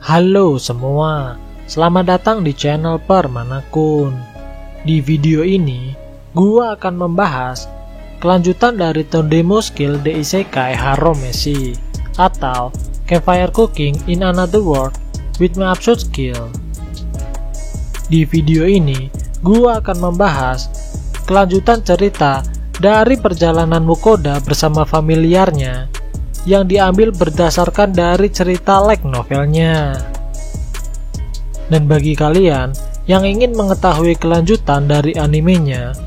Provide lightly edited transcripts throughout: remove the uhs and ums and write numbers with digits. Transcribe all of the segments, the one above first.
Halo semua, selamat datang di channel Permanakun. Di video ini, gua akan membahas kelanjutan dari Tondemo Skill The Isekai Haromesi atau Campfire Cooking in Another World with My Absurd Skill. Di video ini, gua akan membahas kelanjutan cerita dari perjalanan Mukoda bersama familiarnya yang diambil berdasarkan dari cerita light novelnya. Dan bagi kalian yang ingin mengetahui kelanjutan dari animenya,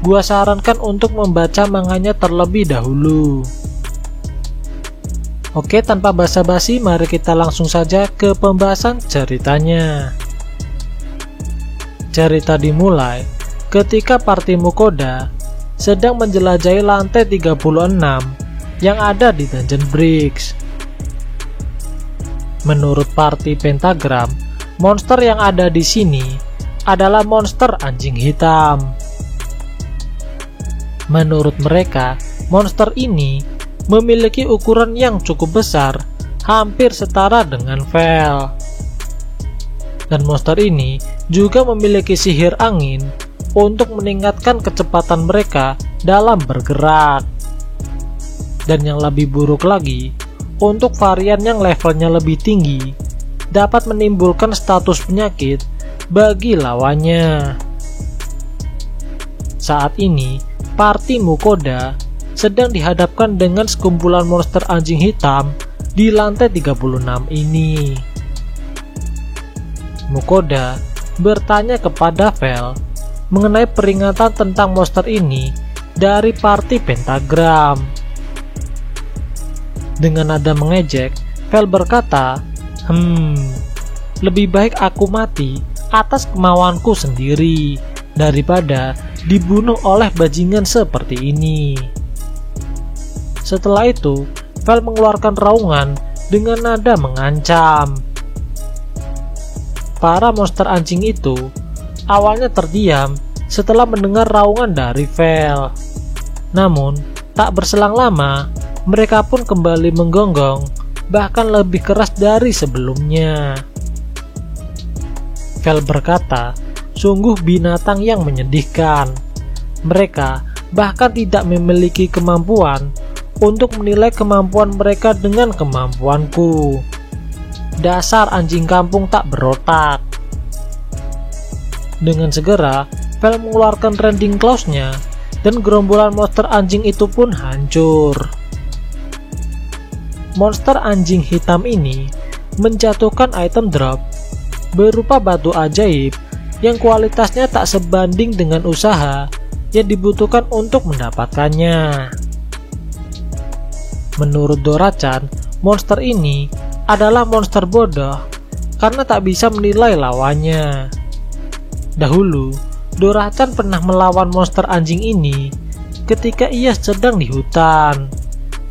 gua sarankan untuk membaca manganya terlebih dahulu. Oke, tanpa basa-basi, mari kita langsung saja ke pembahasan ceritanya. Cerita dimulai ketika party Mukoda sedang menjelajahi lantai 36 yang ada di Dungeon Bricks. Menurut party Pentagram, monster yang ada di sini adalah monster anjing hitam. Menurut mereka, monster ini memiliki ukuran yang cukup besar, hampir setara dengan Vel. Dan monster ini juga memiliki sihir angin untuk meningkatkan kecepatan mereka dalam bergerak. Dan yang lebih buruk lagi, untuk varian yang levelnya lebih tinggi, dapat menimbulkan status penyakit bagi lawannya. Saat ini, party Mukoda sedang dihadapkan dengan sekumpulan monster anjing hitam di lantai 36 ini. Mukoda bertanya kepada Vel mengenai peringatan tentang monster ini dari party Pentagram. Dengan nada mengejek, Vel berkata, lebih baik aku mati atas kemauanku sendiri daripada dibunuh oleh bajingan seperti ini. Setelah itu, Vel mengeluarkan raungan dengan nada mengancam. Para monster anjing itu awalnya terdiam setelah mendengar raungan dari Vel. Namun, tak berselang lama, mereka pun kembali menggonggong, bahkan lebih keras dari sebelumnya. Vel berkata, sungguh binatang yang menyedihkan. Mereka bahkan tidak memiliki kemampuan untuk menilai kemampuan mereka dengan kemampuanku. Dasar anjing kampung tak berotak. Dengan segera, Vel mengeluarkan rending claws-nya dan gerombolan monster anjing itu pun hancur. Monster anjing hitam ini menjatuhkan item drop berupa batu ajaib yang kualitasnya tak sebanding dengan usaha yang dibutuhkan untuk mendapatkannya. Menurut Dora-chan, monster ini adalah monster bodoh karena tak bisa menilai lawannya. Dahulu, Dora-chan pernah melawan monster anjing ini ketika ia sedang di hutan,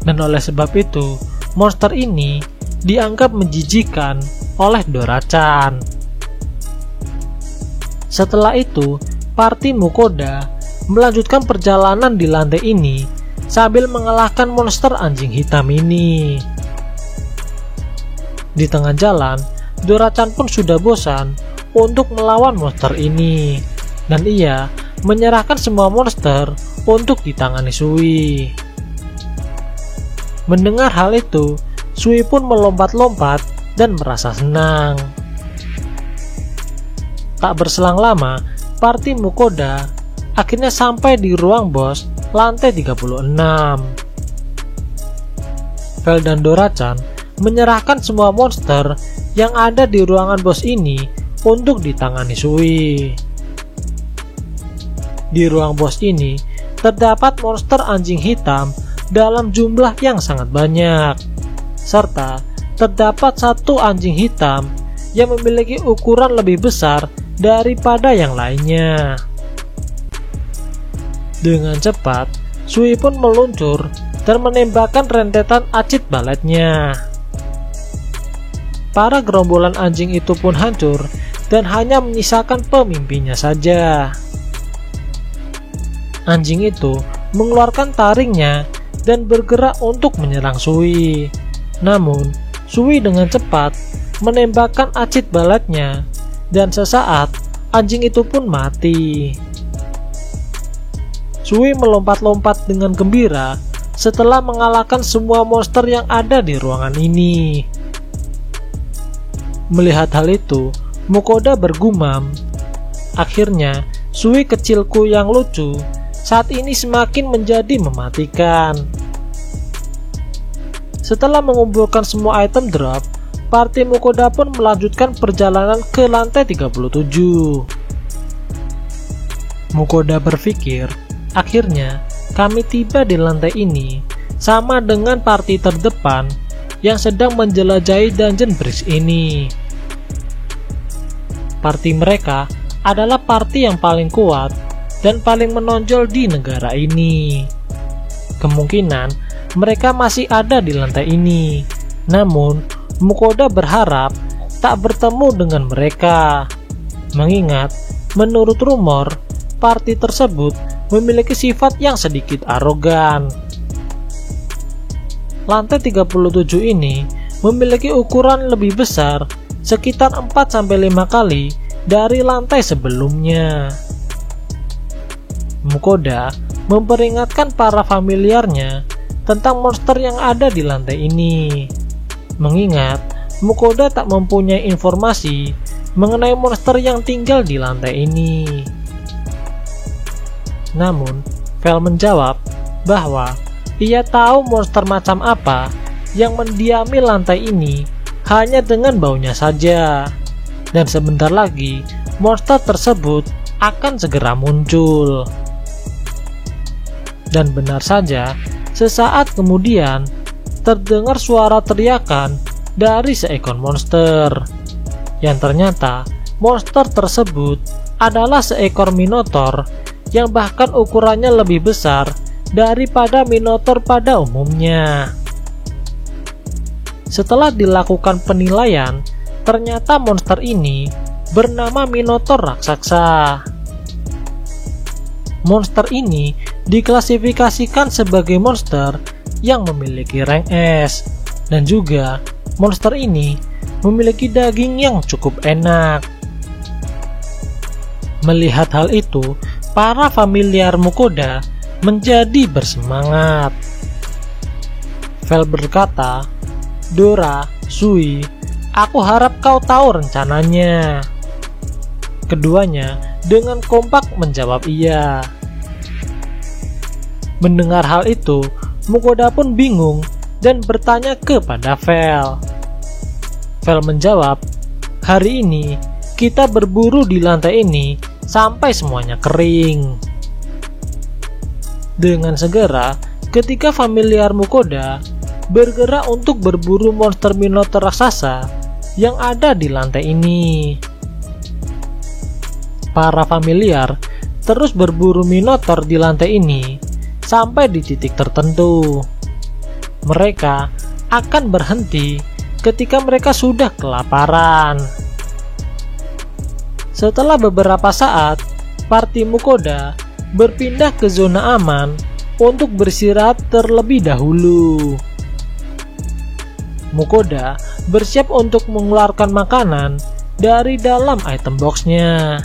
dan oleh sebab itu monster ini dianggap menjijikan oleh Dora-chan. Setelah itu, party Mukoda melanjutkan perjalanan di lantai ini sambil mengalahkan monster anjing hitam ini. Di tengah jalan, Dora-chan pun sudah bosan untuk melawan monster ini, dan ia menyerahkan semua monster untuk ditangani Sui. Mendengar hal itu, Sui pun melompat-lompat dan merasa senang. Tak berselang lama, party Mukoda akhirnya sampai di ruang bos lantai 36. Vel dan Dora-chan menyerahkan semua monster yang ada di ruangan bos ini untuk ditangani Sui. Di ruang bos ini terdapat monster anjing hitam dalam jumlah yang sangat banyak, serta terdapat satu anjing hitam yang memiliki ukuran lebih besar daripada yang lainnya. Dengan cepat, Sui pun meluncur dan menembakkan rentetan acid baletnya. Para gerombolan anjing itu pun hancur dan hanya menyisakan pemimpinnya saja. Anjing itu mengeluarkan taringnya dan bergerak untuk menyerang Sui. Namun, Sui dengan cepat menembakkan acid baletnya, dan sesaat anjing itu pun mati. Sui melompat-lompat dengan gembira setelah mengalahkan semua monster yang ada di ruangan ini. Melihat hal itu, Mukoda bergumam, "Akhirnya, Sui kecilku yang lucu saat ini semakin menjadi mematikan." Setelah mengumpulkan semua item drop, party Mukoda pun melanjutkan perjalanan ke lantai 37. Mukoda berpikir, akhirnya kami tiba di lantai ini, sama dengan party terdepan yang sedang menjelajahi Dungeon Bridge ini. Party mereka adalah party yang paling kuat dan paling menonjol di negara ini. Kemungkinan mereka masih ada di lantai ini, namun Mukoda berharap tak bertemu dengan mereka, mengingat menurut rumor party tersebut memiliki sifat yang sedikit arogan. Lantai 37 ini memiliki ukuran lebih besar, sekitar 4-5 kali dari lantai sebelumnya. Mukoda memperingatkan para familiarnya tentang monster yang ada di lantai ini, mengingat Mukoda tak mempunyai informasi mengenai monster yang tinggal di lantai ini. Namun, Vel menjawab bahwa ia tahu monster macam apa yang mendiami lantai ini hanya dengan baunya saja, dan sebentar lagi monster tersebut akan segera muncul. Dan benar saja, sesaat kemudian terdengar suara teriakan dari seekor monster, yang ternyata monster tersebut adalah seekor minotaur yang bahkan ukurannya lebih besar daripada minotaur pada umumnya. Setelah dilakukan penilaian, ternyata monster ini bernama minotaur raksasa. Monster ini diklasifikasikan sebagai monster yang memiliki rank S, dan juga monster ini memiliki daging yang cukup enak. Melihat hal itu, para familiar Mukoda menjadi bersemangat. Vel berkata, "Dora, Sui, aku harap kau tahu rencananya." Keduanya dengan kompak menjawab iya. Mendengar hal itu, Mukoda pun bingung dan bertanya kepada Vel. Vel menjawab, "Hari ini kita berburu di lantai ini sampai semuanya kering." Dengan segera, ketika familiar Mukoda bergerak untuk berburu monster minotaur raksasa yang ada di lantai ini. Para familiar terus berburu minotaur di lantai ini sampai di titik tertentu. Mereka akan berhenti ketika mereka sudah kelaparan. Setelah beberapa saat, party Mukoda berpindah ke zona aman untuk beristirahat terlebih dahulu. Mukoda bersiap untuk mengeluarkan makanan dari dalam item boxnya.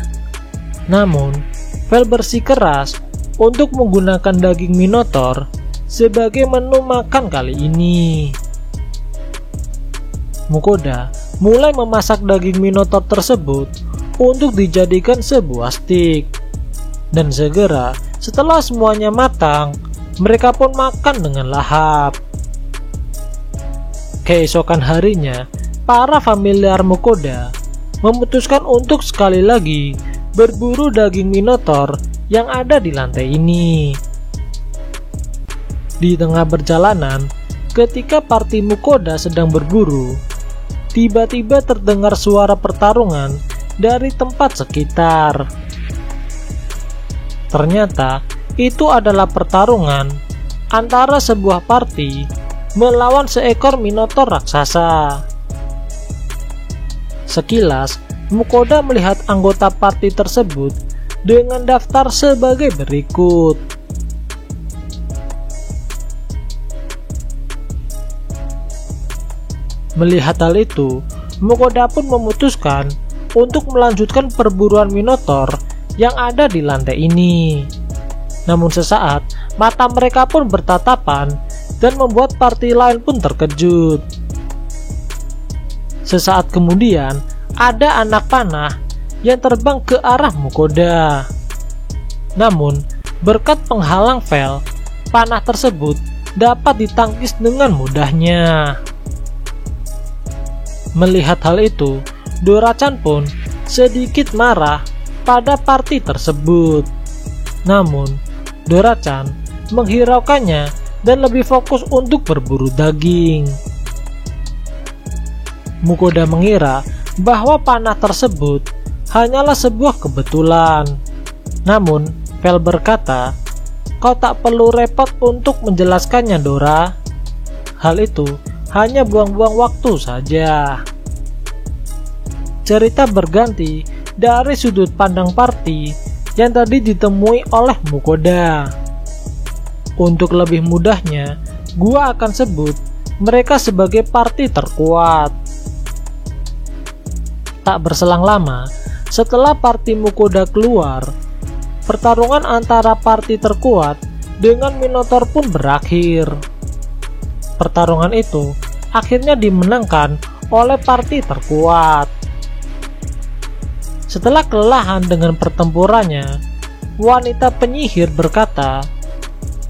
Namun, Vel bersikeras untuk menggunakan daging minotaur sebagai menu makan kali ini. Mukoda mulai memasak daging minotaur tersebut untuk dijadikan sebuah stik. Dan segera setelah semuanya matang, mereka pun makan dengan lahap. Keesokan harinya, para familiar Mukoda memutuskan untuk sekali lagi berburu daging minotaur yang ada di lantai ini. Di tengah perjalanan, ketika party Mukoda sedang berburu, tiba-tiba terdengar suara pertarungan dari tempat sekitar. Ternyata itu adalah pertarungan antara sebuah party melawan seekor minotaur raksasa. Sekilas, Mukoda melihat anggota party tersebut dengan daftar sebagai berikut. Melihat hal itu, Mukoda pun memutuskan untuk melanjutkan perburuan Minotaur yang ada di lantai ini. Namun sesaat, mata mereka pun bertatapan dan membuat party lain pun terkejut. Sesaat kemudian, ada anak panah yang terbang ke arah Mukoda. Namun, berkat penghalang Vel, panah tersebut dapat ditangkis dengan mudahnya. Melihat hal itu, Dora-chan pun sedikit marah pada party tersebut. Namun, Dora-chan menghiraukannya dan lebih fokus untuk berburu daging. Mukoda mengira bahwa panah tersebut hanyalah sebuah kebetulan. Namun, Vel berkata, "Kau tak perlu repot untuk menjelaskannya, Dora. Hal itu hanya buang-buang waktu saja." Cerita berganti dari sudut pandang party yang tadi ditemui oleh Mukoda. Untuk lebih mudahnya, gua akan sebut mereka sebagai party terkuat. Tak berselang lama, setelah party Mukoda keluar, pertarungan antara party terkuat dengan Minotaur pun berakhir. Pertarungan itu akhirnya dimenangkan oleh party terkuat. Setelah kelelahan dengan pertempurannya, wanita penyihir berkata,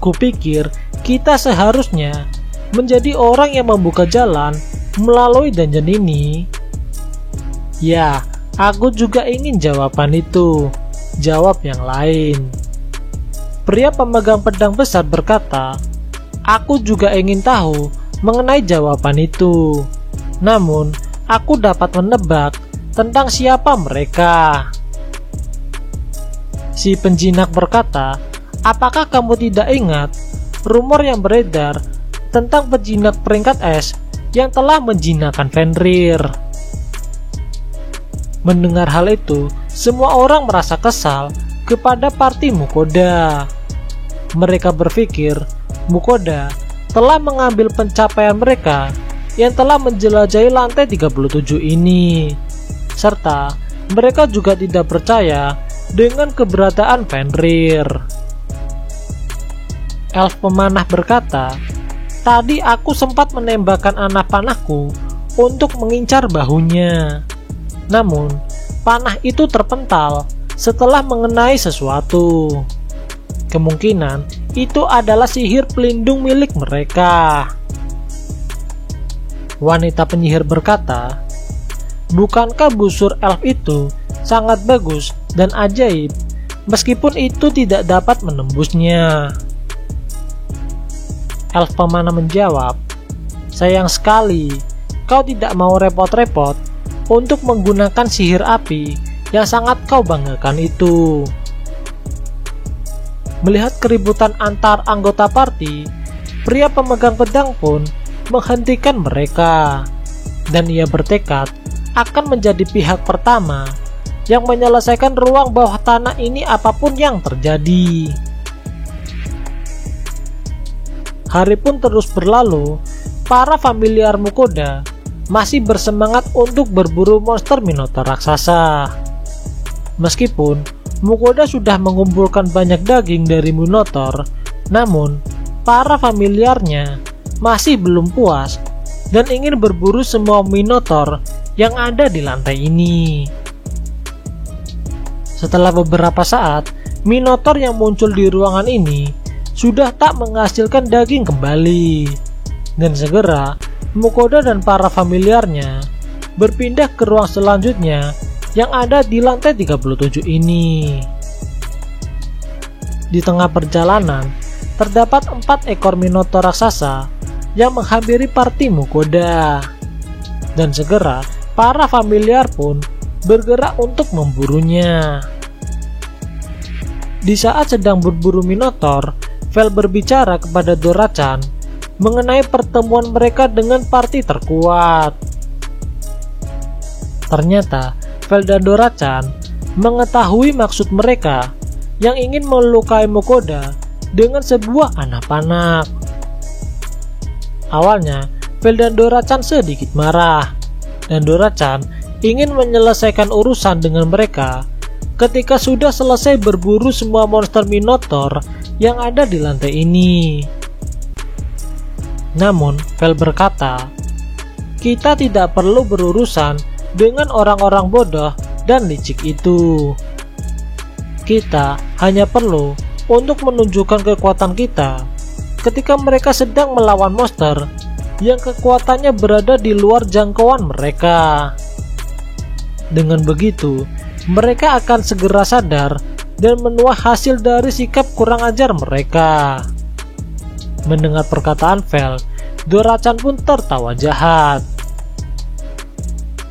"Kupikir kita seharusnya menjadi orang yang membuka jalan melalui dungeon ini." "Ya, aku juga ingin jawaban itu," jawab yang lain. Pria pemegang pedang besar berkata, "Aku juga ingin tahu mengenai jawaban itu. Namun, aku dapat menebak tentang siapa mereka." Si penjinak berkata, "Apakah kamu tidak ingat rumor yang beredar tentang penjinak peringkat es yang telah menjinakkan Fenrir?" Mendengar hal itu, semua orang merasa kesal kepada party Mukoda. Mereka berpikir Mukoda telah mengambil pencapaian mereka yang telah menjelajahi lantai 37 ini, serta mereka juga tidak percaya dengan keberadaan Fenrir. Elf pemanah berkata, "Tadi aku sempat menembakkan anak panahku untuk mengincar bahunya. Namun, panah itu terpental setelah mengenai sesuatu. Kemungkinan itu adalah sihir pelindung milik mereka." Wanita penyihir berkata, "Bukankah busur elf itu sangat bagus dan ajaib, meskipun itu tidak dapat menembusnya?" Elf pemanah menjawab, "Sayang sekali, kau tidak mau repot-repot untuk menggunakan sihir api yang sangat kau banggakan itu." Melihat keributan antar anggota party, pria pemegang pedang pun menghentikan mereka, dan ia bertekad akan menjadi pihak pertama yang menyelesaikan ruang bawah tanah ini apapun yang terjadi. Hari pun terus berlalu, para familiar Mukoda masih bersemangat untuk berburu monster Minotaur raksasa. Meskipun Mukoda sudah mengumpulkan banyak daging dari Minotaur, namun para familiarnya masih belum puas dan ingin berburu semua Minotaur yang ada di lantai ini. Setelah beberapa saat, Minotaur yang muncul di ruangan ini sudah tak menghasilkan daging kembali, dan segera Mukoda dan para familiarnya berpindah ke ruang selanjutnya yang ada di lantai 37 ini. Di tengah perjalanan, terdapat 4 ekor Minotaur raksasa yang menghampiri party Mukoda, dan segera para familiar pun bergerak untuk memburunya. Di saat sedang berburu Minotaur, Vel berbicara kepada Dora-chan mengenai pertemuan mereka dengan party terkuat. Ternyata Vel dan Dora-chan mengetahui maksud mereka yang ingin melukai Mukoda dengan sebuah anak panah. Awalnya Vel dan Dora-chan sedikit marah, dan Dora-chan ingin menyelesaikan urusan dengan mereka ketika sudah selesai berburu semua monster Minotaur yang ada di lantai ini. Namun, Vel berkata, "Kita tidak perlu berurusan dengan orang-orang bodoh dan licik itu. Kita hanya perlu untuk menunjukkan kekuatan kita ketika mereka sedang melawan monster yang kekuatannya berada di luar jangkauan mereka. Dengan begitu, mereka akan segera sadar dan menuai hasil dari sikap kurang ajar mereka." Mendengar perkataan Vel, Dora-chan pun tertawa jahat.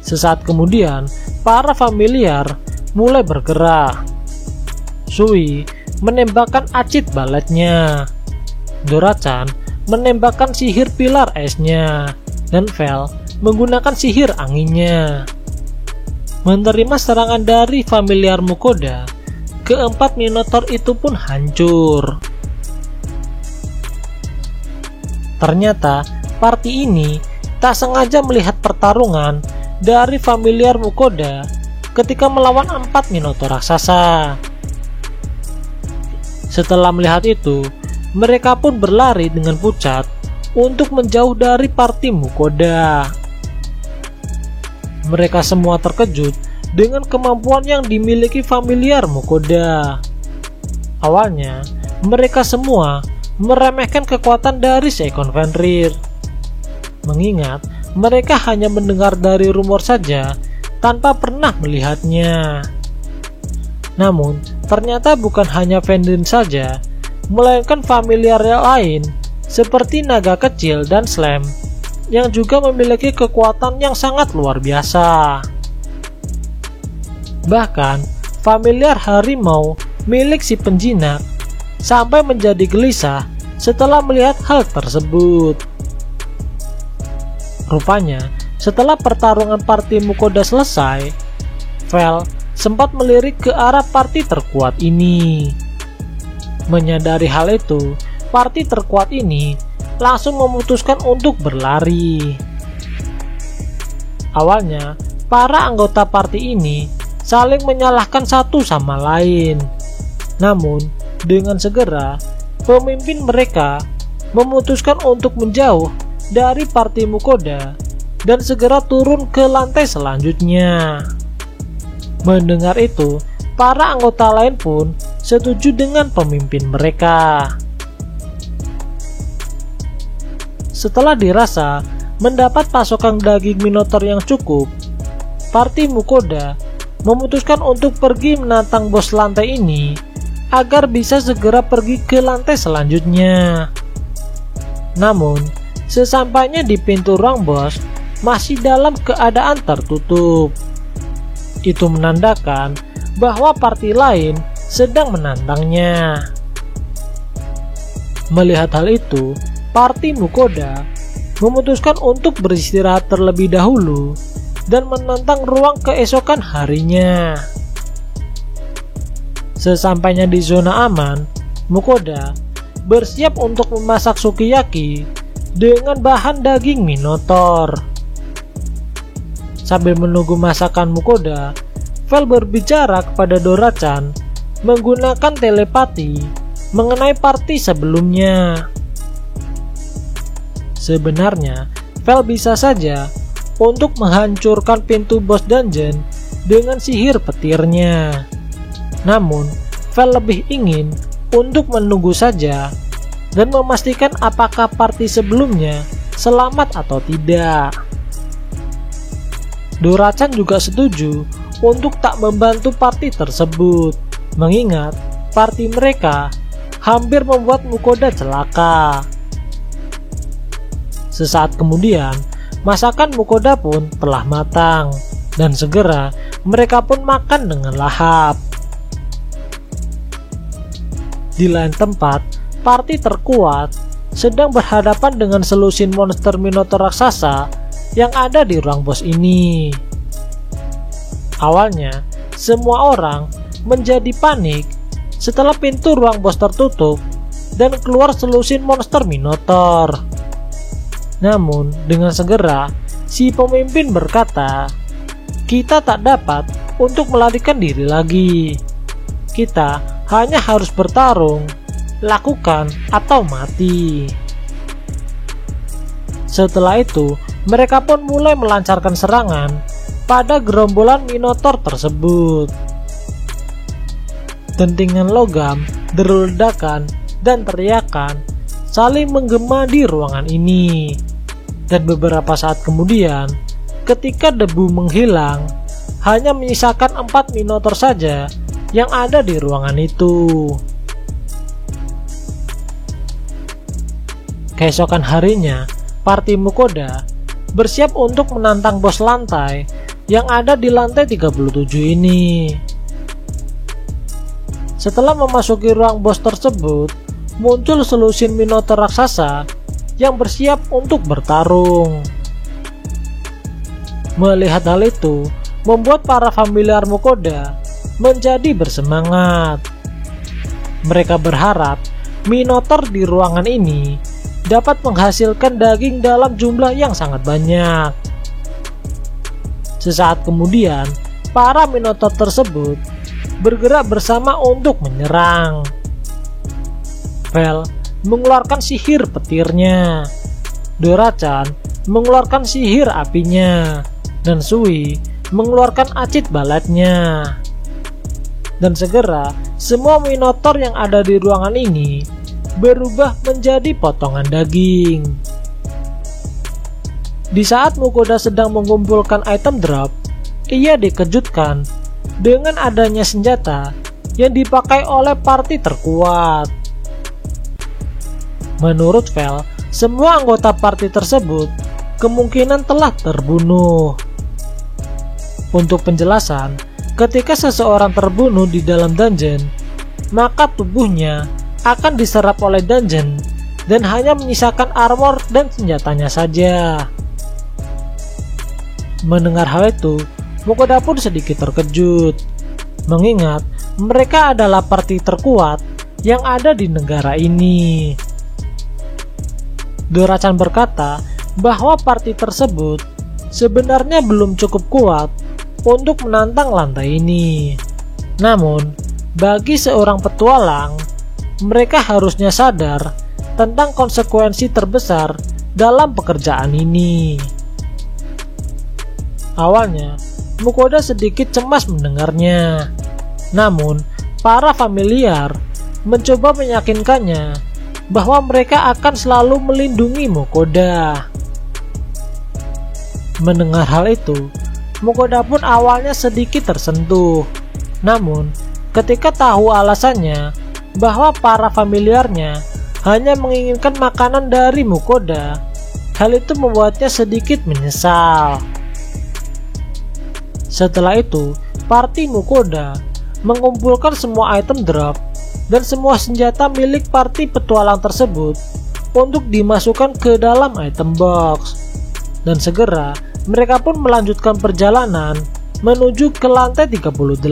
Sesaat kemudian, para familiar mulai bergerak. Sui menembakkan acid baletnya, Dora-chan menembakkan sihir pilar esnya, dan Vel menggunakan sihir anginnya. Menerima serangan dari familiar Mukoda, keempat Minotaur itu pun hancur. Ternyata, party ini tak sengaja melihat pertarungan dari familiar Mukoda ketika melawan 4 Minotaur raksasa. Setelah melihat itu, mereka pun berlari dengan pucat untuk menjauh dari party Mukoda. Mereka semua terkejut dengan kemampuan yang dimiliki familiar Mukoda. Awalnya, mereka semua meremehkan kekuatan dari seekor Fenrir, mengingat mereka hanya mendengar dari rumor saja tanpa pernah melihatnya. Namun, ternyata bukan hanya Fenrir saja, melainkan familiar yang lain seperti naga kecil dan Slam yang juga memiliki kekuatan yang sangat luar biasa. Bahkan, familiar harimau milik si penjinak sampai menjadi gelisah setelah melihat hal tersebut. Rupanya, setelah pertarungan party Mukoda selesai, Vel sempat melirik ke arah party terkuat ini. Menyadari hal itu, party terkuat ini langsung memutuskan untuk berlari. Awalnya, para anggota party ini saling menyalahkan satu sama lain. Namun, dengan segera, pemimpin mereka memutuskan untuk menjauh dari party Mukoda dan segera turun ke lantai selanjutnya. Mendengar itu, para anggota lain pun setuju dengan pemimpin mereka. Setelah dirasa mendapat pasokan daging Minotaur yang cukup, party Mukoda memutuskan untuk pergi menantang bos lantai ini agar bisa segera pergi ke lantai selanjutnya. Namun, sesampainya di pintu ruang bos masih dalam keadaan tertutup. Itu menandakan bahwa party lain sedang menantangnya. Melihat hal itu, party Mukoda memutuskan untuk beristirahat terlebih dahulu dan menantang ruang keesokan harinya. Sesampainya di zona aman, Mukoda bersiap untuk memasak sukiyaki dengan bahan daging Minotaur. Sambil menunggu masakan Mukoda, Vel berbicara kepada Dora-chan menggunakan telepati mengenai party sebelumnya. Sebenarnya, Vel bisa saja untuk menghancurkan pintu bos dungeon dengan sihir petirnya. Namun, Vel lebih ingin untuk menunggu saja dan memastikan apakah party sebelumnya selamat atau tidak. Dora-chan juga setuju untuk tak membantu party tersebut, mengingat party mereka hampir membuat Mukoda celaka. Sesaat kemudian, masakan Mukoda pun telah matang, dan segera mereka pun makan dengan lahap. Di lain tempat, party terkuat sedang berhadapan dengan selusin monster Minotaur raksasa yang ada di ruang bos ini. Awalnya, semua orang menjadi panik setelah pintu ruang bos tertutup dan keluar selusin monster Minotaur. Namun dengan segera si pemimpin berkata, "Kita tak dapat untuk melarikan diri lagi. Kita hanya harus bertarung, lakukan atau mati." Setelah itu, mereka pun mulai melancarkan serangan pada gerombolan Minotaur tersebut. Dentingan logam, deru ledakan, dan teriakan saling menggema di ruangan ini. Dan beberapa saat kemudian, ketika debu menghilang, hanya menyisakan 4 Minotaur saja yang ada di ruangan itu. Keesokan harinya, parti Mukoda bersiap untuk menantang bos lantai yang ada di lantai 37 ini. Setelah memasuki ruang bos tersebut, muncul selusin Minotaur raksasa yang bersiap untuk bertarung. Melihat hal itu, membuat para familiar Mukoda menjadi bersemangat. Mereka berharap Minotaur di ruangan ini dapat menghasilkan daging dalam jumlah yang sangat banyak. Sesaat kemudian, para Minotaur tersebut bergerak bersama untuk menyerang. Vel mengeluarkan sihir petirnya, Dorachan mengeluarkan sihir apinya, dan Sui mengeluarkan acid balatnya. Dan segera, semua Minotaur yang ada di ruangan ini berubah menjadi potongan daging. Di saat Mukoda sedang mengumpulkan item drop, ia dikejutkan dengan adanya senjata yang dipakai oleh parti terkuat. Menurut Vel, semua anggota parti tersebut kemungkinan telah terbunuh. Untuk penjelasan, ketika seseorang terbunuh di dalam dungeon, maka tubuhnya akan diserap oleh dungeon dan hanya menyisakan armor dan senjatanya saja. Mendengar hal itu, Mukoda pun sedikit terkejut, mengingat mereka adalah parti terkuat yang ada di negara ini. Dorachan berkata bahwa parti tersebut sebenarnya belum cukup kuat untuk menantang lantai ini. Namun, bagi seorang petualang, mereka harusnya sadar tentang konsekuensi terbesar dalam pekerjaan ini. Awalnya, Mukoda sedikit cemas mendengarnya. Namun, para familiar mencoba meyakinkannya bahwa mereka akan selalu melindungi Mukoda. Mendengar hal itu, Mukoda pun awalnya sedikit tersentuh. Namun, ketika tahu alasannya bahwa para familiarnya hanya menginginkan makanan dari Mukoda, hal itu membuatnya sedikit menyesal. Setelah itu, parti Mukoda mengumpulkan semua item drop dan semua senjata milik parti petualang tersebut untuk dimasukkan ke dalam item box. Dan segera, mereka pun melanjutkan perjalanan menuju ke lantai 38.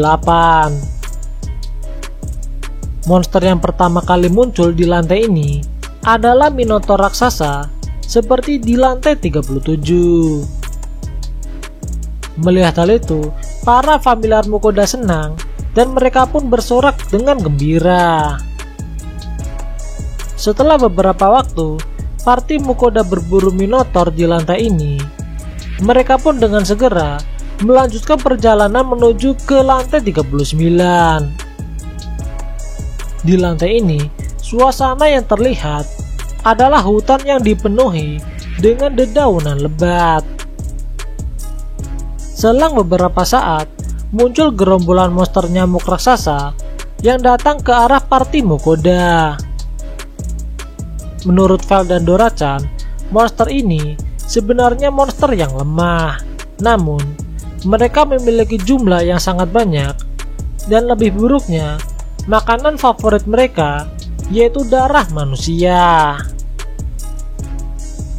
Monster yang pertama kali muncul di lantai ini adalah Minotaur raksasa seperti di lantai 37. Melihat hal itu, para familiar Mukoda senang dan mereka pun bersorak dengan gembira. Setelah beberapa waktu, parti Mukoda berburu Minotaur di lantai ini. Mereka pun dengan segera melanjutkan perjalanan menuju ke lantai 39. Di lantai ini, suasana yang terlihat adalah hutan yang dipenuhi dengan dedaunan lebat. Selang beberapa saat, muncul gerombolan monster nyamuk raksasa yang datang ke arah parti Mukoda. Menurut Vel dan Dorachan, monster ini sebenarnya monster yang lemah. Namun, mereka memiliki jumlah yang sangat banyak, dan lebih buruknya, makanan favorit mereka yaitu darah manusia.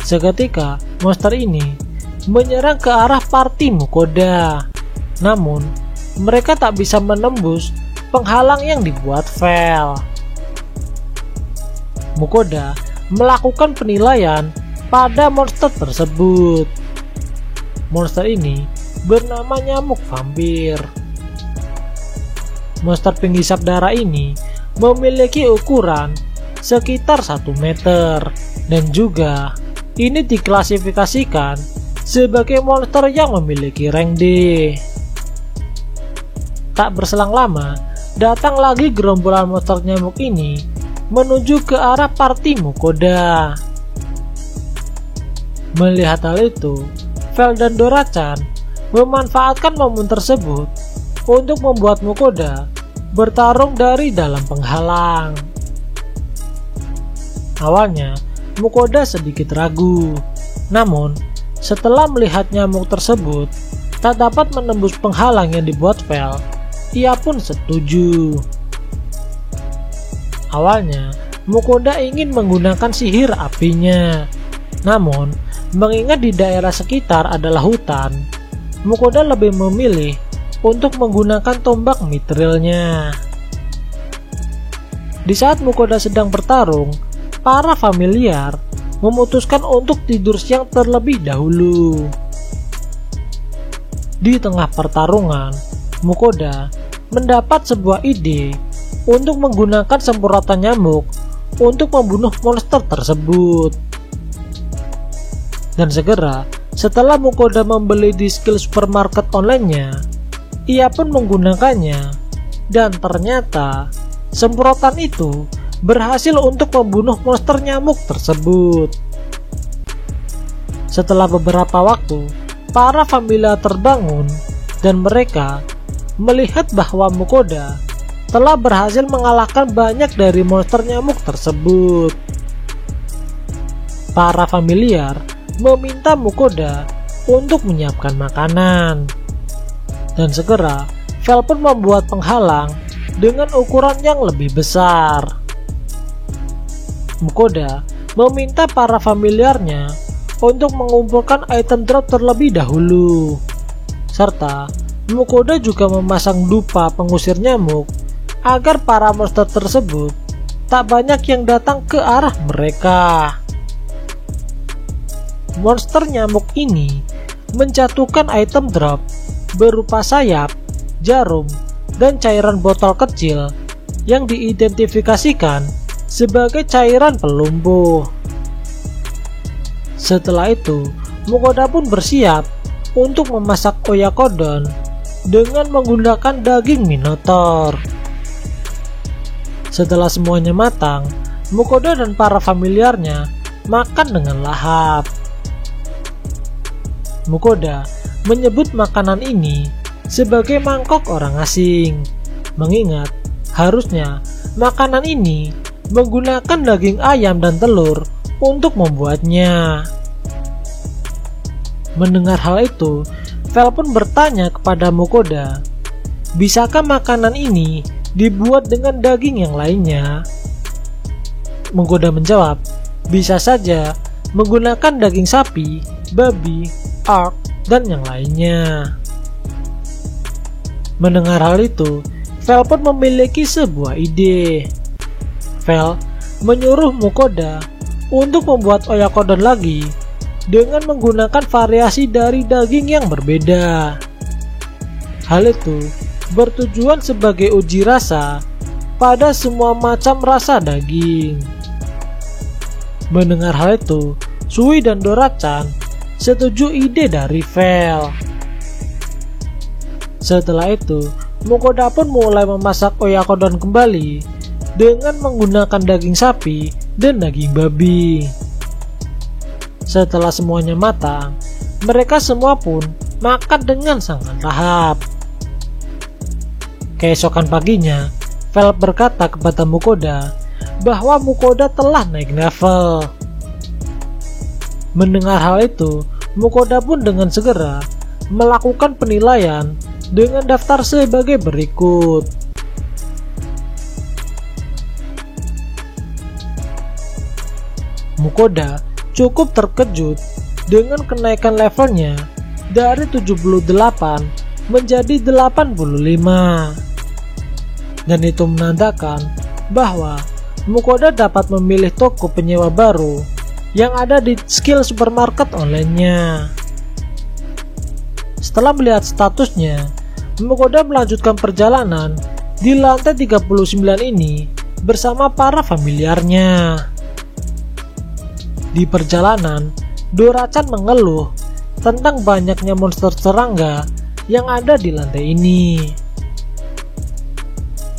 Seketika, monster ini menyerang ke arah parti Mukoda. Namun, mereka tak bisa menembus penghalang yang dibuat Vel. Mukoda melakukan penilaian pada monster tersebut. Monster ini bernama nyamuk vampir. Monster penghisap darah ini memiliki ukuran sekitar 1 meter dan juga ini diklasifikasikan sebagai monster yang memiliki rank D. Tak berselang lama, datang lagi gerombolan monster nyamuk ini menuju ke arah party Mukoda. Melihat hal itu, Vel dan Dora-chan memanfaatkan momen tersebut untuk membuat Mukoda bertarung dari dalam penghalang. Awalnya, Mukoda sedikit ragu, namun setelah melihat nyamuk tersebut tak dapat menembus penghalang yang dibuat Vel, ia pun setuju. Awalnya, Mukoda ingin menggunakan sihir apinya, namun mengingat di daerah sekitar adalah hutan, Mukoda lebih memilih untuk menggunakan tombak mitrilnya. Di saat Mukoda sedang bertarung, para familiar memutuskan untuk tidur siang terlebih dahulu. Di tengah pertarungan, Mukoda mendapat sebuah ide untuk menggunakan semprotan nyamuk untuk membunuh monster tersebut. Dan segera setelah Mukoda membeli di skill supermarket online-nya, ia pun menggunakannya dan ternyata semprotan itu berhasil untuk membunuh monster nyamuk tersebut. Setelah beberapa waktu, para familiar terbangun dan mereka melihat bahwa Mukoda telah berhasil mengalahkan banyak dari monster nyamuk tersebut. Para familiar meminta Mukoda untuk menyiapkan makanan. Dan segera, Vel pun membuat penghalang dengan ukuran yang lebih besar. Mukoda meminta para familiarnya untuk mengumpulkan item drop terlebih dahulu. Serta, Mukoda juga memasang dupa pengusir nyamuk agar para monster tersebut tak banyak yang datang ke arah mereka. Monster nyamuk ini menjatuhkan item drop berupa sayap, jarum, dan cairan botol kecil yang diidentifikasikan sebagai cairan pelumpuh. Setelah itu, Mukoda pun bersiap untuk memasak oyakodon dengan menggunakan daging minotaur. Setelah semuanya matang, Mukoda dan para familiarnya makan dengan lahap. Mukoda menyebut makanan ini sebagai mangkok orang asing, mengingat harusnya makanan ini menggunakan daging ayam dan telur untuk membuatnya. Mendengar hal itu, Vel pun bertanya kepada Mukoda, bisakah makanan ini dibuat dengan daging yang lainnya? Mukoda menjawab, bisa saja menggunakan daging sapi, babi, orc, dan yang lainnya. Mendengar hal itu, Vel pun memiliki sebuah ide. Vel menyuruh Mukoda untuk membuat oyakodon lagi dengan menggunakan variasi dari daging yang berbeda. Hal itu bertujuan sebagai uji rasa pada semua macam rasa daging. Mendengar hal itu, Sui dan Dora-chan setuju ide dari Vel. Setelah itu, Mukoda pun mulai memasak oyakodon kembali dengan menggunakan daging sapi dan daging babi. Setelah semuanya matang, mereka semua pun makan dengan sangat lahap. Keesokan paginya, Vel berkata kepada Mukoda bahwa Mukoda telah naik level. Mendengar hal itu, Mukoda pun dengan segera melakukan penilaian dengan daftar sebagai berikut. Mukoda cukup terkejut dengan kenaikan levelnya dari 78 menjadi 85, dan itu menandakan bahwa Mukoda dapat memilih toko penyewa baru yang ada di skill supermarket online-nya. Setelah melihat statusnya, Mukoda melanjutkan perjalanan di lantai 39 ini bersama para familiarnya. Di perjalanan, Dorachan mengeluh tentang banyaknya monster serangga yang ada di lantai ini.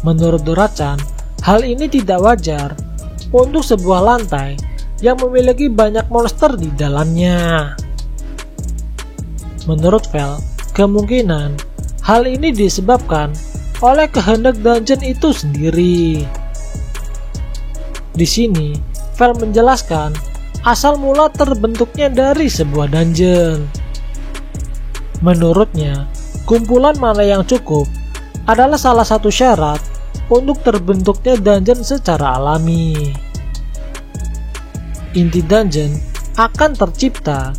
Menurut Dorachan, hal ini tidak wajar untuk sebuah lantai yang memiliki banyak monster di dalamnya. Menurut Vel, kemungkinan hal ini disebabkan oleh kehendak dungeon itu sendiri. Di sini, Vel menjelaskan asal mula terbentuknya dari sebuah dungeon. Menurutnya, kumpulan mana yang cukup adalah salah satu syarat untuk terbentuknya dungeon secara alami. Inti dungeon akan tercipta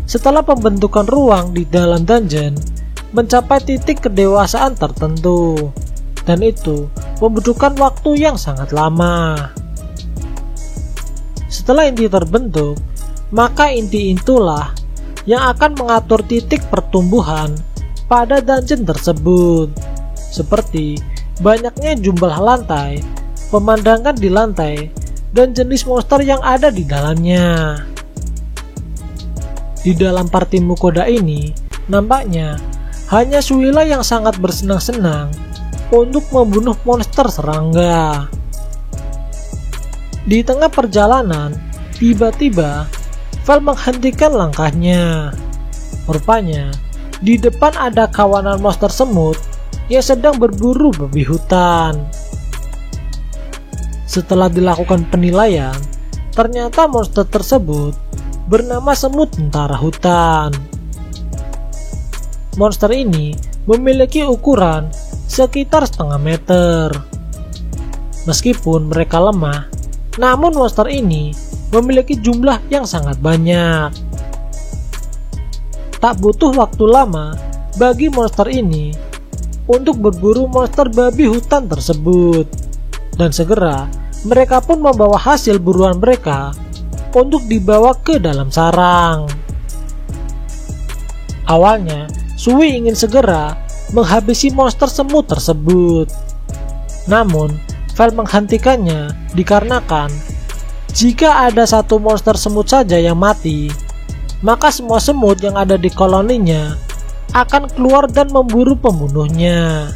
setelah pembentukan ruang di dalam dungeon mencapai titik kedewasaan tertentu, dan itu membutuhkan waktu yang sangat lama. Setelah inti terbentuk, maka inti itulah yang akan mengatur titik pertumbuhan pada dungeon tersebut, seperti banyaknya jumlah lantai, pemandangan di lantai, dan jenis monster yang ada di dalamnya. Di dalam party Mukoda ini, nampaknya hanya Suila yang sangat bersenang-senang untuk membunuh monster serangga. Di tengah perjalanan, tiba-tiba Vel menghentikan langkahnya. Rupanya, di depan ada kawanan monster semut yang sedang berburu babi hutan. Setelah dilakukan penilaian, ternyata monster tersebut bernama semut tentara hutan. Monster ini memiliki ukuran sekitar setengah meter. Meskipun mereka lemah, namun monster ini memiliki jumlah yang sangat banyak. Tak butuh waktu lama bagi monster ini untuk berburu monster babi hutan tersebut, dan segera mereka pun membawa hasil buruan mereka untuk dibawa ke dalam sarang. Awalnya, Sui ingin segera menghabisi monster semut tersebut. Namun, Vel menghentikannya dikarenakan jika ada satu monster semut saja yang mati, maka semua semut yang ada di koloninya akan keluar dan memburu pembunuhnya.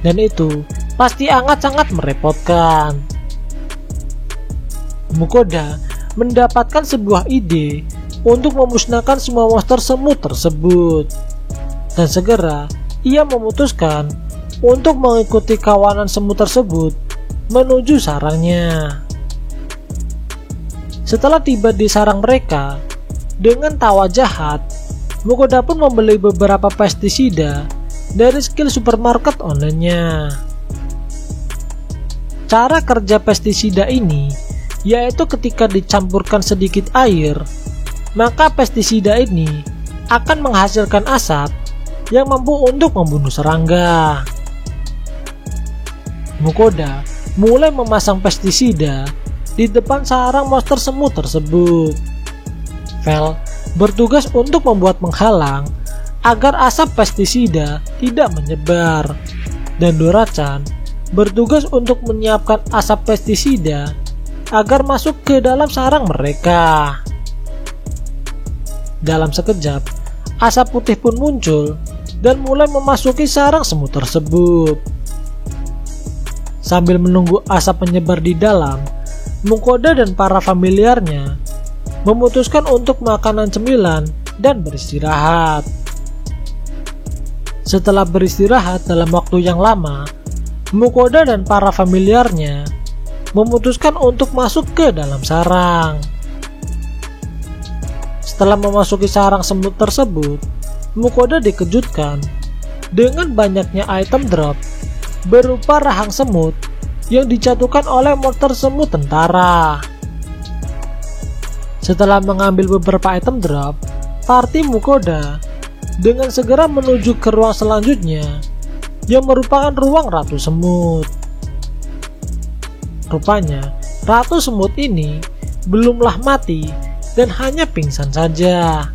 Dan itu pasti sangat merepotkan. Mukoda mendapatkan sebuah ide untuk memusnahkan semua monster semut tersebut, dan segera ia memutuskan untuk mengikuti kawanan semut tersebut menuju sarangnya. Setelah tiba di sarang mereka, dengan tawa jahat, Mukoda pun membeli beberapa pestisida dari skill supermarket online-nya. Cara kerja pestisida ini yaitu ketika dicampurkan sedikit air, maka pestisida ini akan menghasilkan asap yang mampu untuk membunuh serangga. Mukoda mulai memasang pestisida di depan sarang monster semut tersebut. Vel bertugas untuk membuat menghalang agar asap pestisida tidak menyebar, dan Dorachan bertugas untuk menyiapkan asap pestisida agar masuk ke dalam sarang mereka. Dalam sekejap, asap putih pun muncul dan mulai memasuki sarang semut tersebut. Sambil menunggu asap menyebar di dalam, Mukoda dan para familiarnya memutuskan untuk makanan cemilan dan beristirahat. Setelah beristirahat dalam waktu yang lama, Mukoda dan para familiarnya memutuskan untuk masuk ke dalam sarang. Setelah memasuki sarang semut tersebut, Mukoda dikejutkan dengan banyaknya item drop berupa rahang semut yang dijatuhkan oleh monster semut tentara. Setelah mengambil beberapa item drop, party Mukoda dengan segera menuju ke ruang selanjutnya yang merupakan ruang Ratu Semut. Rupanya, Ratu Semut ini belumlah mati dan hanya pingsan saja.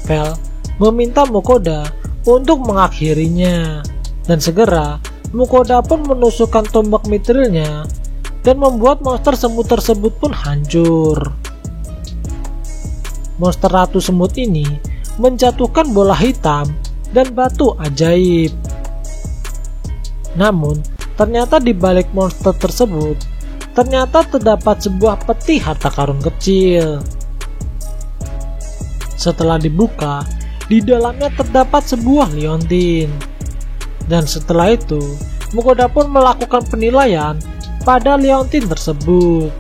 Vel meminta Mukoda untuk mengakhirinya, dan segera Mukoda pun menusukkan tombak mitrilnya dan membuat monster semut tersebut pun hancur. Monster Ratu Semut ini menjatuhkan bola hitam dan batu ajaib. Namun, ternyata di balik monster tersebut, ternyata terdapat sebuah peti harta karun kecil. Setelah dibuka, di dalamnya terdapat sebuah liontin. Dan setelah itu, Mukoda pun melakukan penilaian pada liontin tersebut.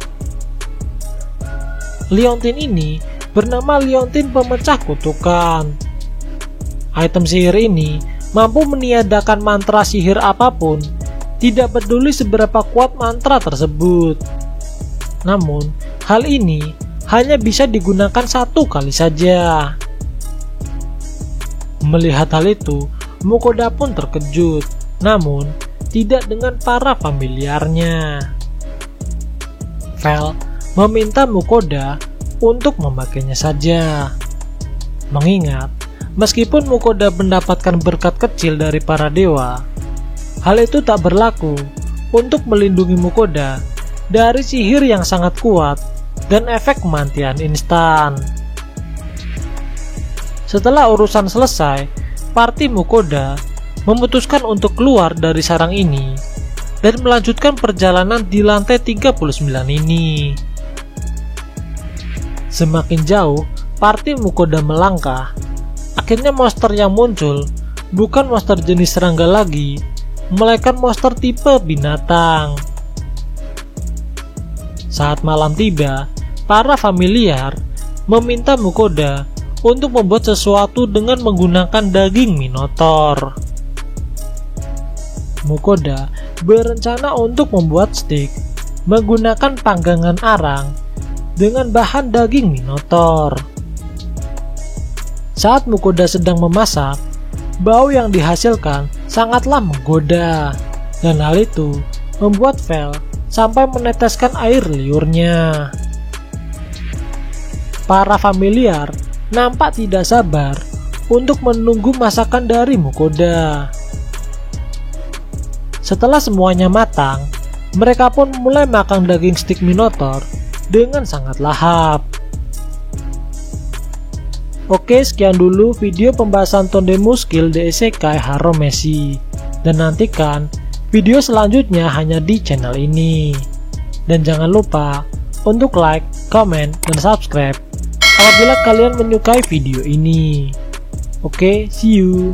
Liontin ini bernama liontin pemecah kutukan. Item sihir ini mampu meniadakan mantra sihir apapun, tidak peduli seberapa kuat mantra tersebut. Namun, hal ini hanya bisa digunakan satu kali saja. Melihat hal itu, Mukoda pun terkejut, namun tidak dengan para familiarnya. Vel meminta Mukoda untuk memakainya saja. Mengingat, meskipun Mukoda mendapatkan berkat kecil dari para dewa, hal itu tak berlaku untuk melindungi Mukoda dari sihir yang sangat kuat dan efek kematian instan. Setelah urusan selesai, party Mukoda memutuskan untuk keluar dari sarang ini dan melanjutkan perjalanan di lantai 39 ini. Semakin jauh party Mukoda melangkah, akhirnya monster yang muncul bukan monster jenis serangga lagi, melainkan monster tipe binatang. Saat malam tiba, para familiar meminta Mukoda untuk membuat sesuatu dengan menggunakan daging minotaur. Mukoda berencana untuk membuat steak menggunakan panggangan arang dengan bahan daging minotaur. Saat Mukoda sedang memasak, bau yang dihasilkan sangatlah menggoda, dan hal itu membuat Vel sampai meneteskan air liurnya. Para familiar nampak tidak sabar untuk menunggu masakan dari Mukoda. Setelah semuanya matang, mereka pun mulai makan daging steak minotaur dengan sangat lahap. Oke, sekian dulu video pembahasan Tondemos Skill The Isekai Haromesi, dan nantikan video selanjutnya hanya di channel ini. Dan jangan lupa untuk like, comment, dan subscribe apabila kalian menyukai video ini. Oke, see you.